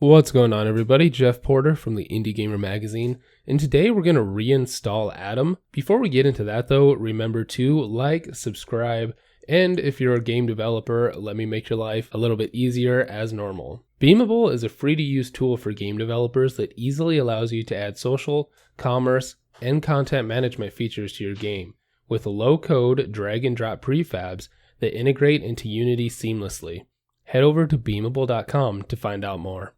What's going on, everybody? Jeff Porter from the Indie Gamer Magazine, and today we're going to reinstall ADOM. Before we get into that though, remember to like, subscribe, and if you're a game developer, let me make your life a little bit easier as normal. Beamable is a free-to-use tool for game developers that easily allows you to add social, commerce, and content management features to your game with low-code drag-and-drop prefabs that integrate into Unity seamlessly. Head over to beamable.com to find out more.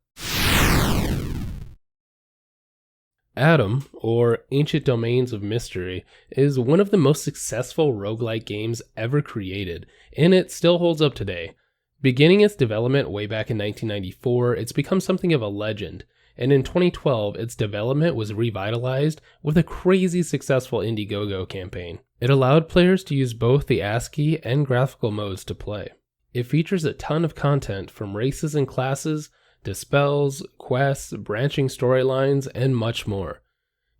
ADOM, or Ancient Domains of Mystery, is one of the most successful roguelike games ever created, and it still holds up today. Beginning its development way back in 1994, it's become something of a legend, and in 2012, its development was revitalized with a crazy successful Indiegogo campaign. It allowed players to use both the ASCII and graphical modes to play. It features a ton of content from races and classes, to spells, quests, branching storylines, and much more.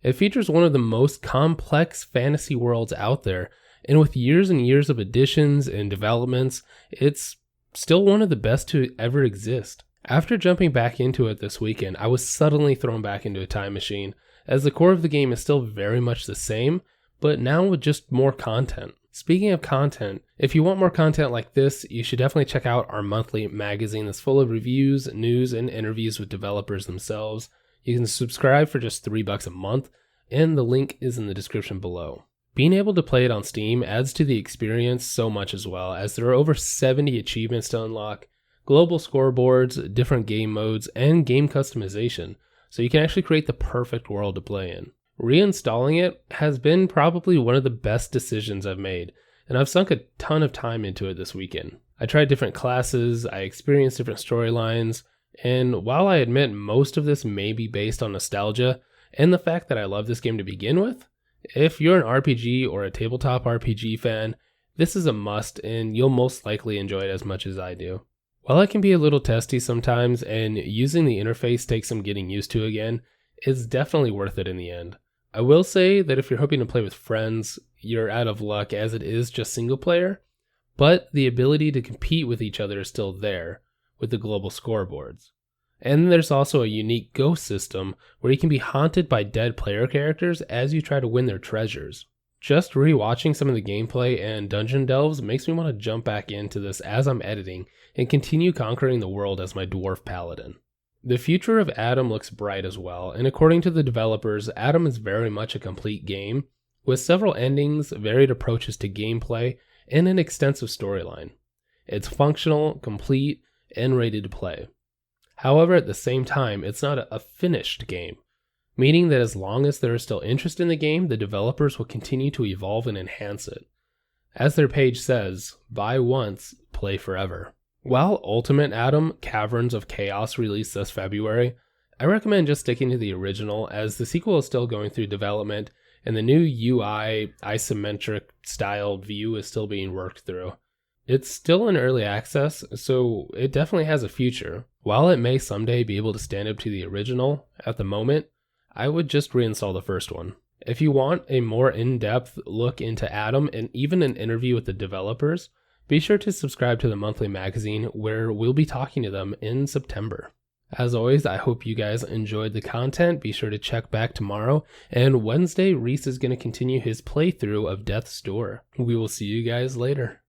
It features one of the most complex fantasy worlds out there, and with years and years of additions and developments, it's still one of the best to ever exist. After jumping back into it this weekend, I was suddenly thrown back into a time machine, as the core of the game is still very much the same, but now with just more content. Speaking of content, if you want more content like this, you should definitely check out our monthly magazine that's full of reviews, news, and interviews with developers themselves. You can subscribe for just $3 a month, and the link is in the description below. Being able to play it on Steam adds to the experience so much as well, as there are over 70 achievements to unlock, global scoreboards, different game modes, and game customization, so you can actually create the perfect world to play in. Reinstalling it has been probably one of the best decisions I've made, and I've sunk a ton of time into it this weekend. I tried different classes, I experienced different storylines, and while I admit most of this may be based on nostalgia and the fact that I love this game to begin with, if you're an RPG or a tabletop RPG fan, this is a must and you'll most likely enjoy it as much as I do. While it can be a little testy sometimes and using the interface takes some getting used to again, it's definitely worth it in the end. I will say that if you're hoping to play with friends, you're out of luck as it is just single player, but the ability to compete with each other is still there with the global scoreboards. And there's also a unique ghost system where you can be haunted by dead player characters as you try to win their treasures. Just rewatching some of the gameplay and dungeon delves makes me want to jump back into this as I'm editing and continue conquering the world as my dwarf paladin. The future of ADOM looks bright as well, and according to the developers, ADOM is very much a complete game, with several endings, varied approaches to gameplay, and an extensive storyline. It's functional, complete, and ready to play. However, at the same time, it's not a finished game, meaning that as long as there is still interest in the game, the developers will continue to evolve and enhance it. As their page says, buy once, play forever. While Ultimate ADOM Caverns of Chaos released this February, I recommend just sticking to the original as the sequel is still going through development and the new UI isometric styled view is still being worked through. It's still in early access, so it definitely has a future. While it may someday be able to stand up to the original, at the moment, I would just reinstall the first one. If you want a more in-depth look into ADOM and even an interview with the developers, be sure to subscribe to the monthly magazine where we'll be talking to them in September. As always, I hope you guys enjoyed the content. Be sure to check back tomorrow. And Wednesday, Reese is going to continue his playthrough of Death's Door. We will see you guys later.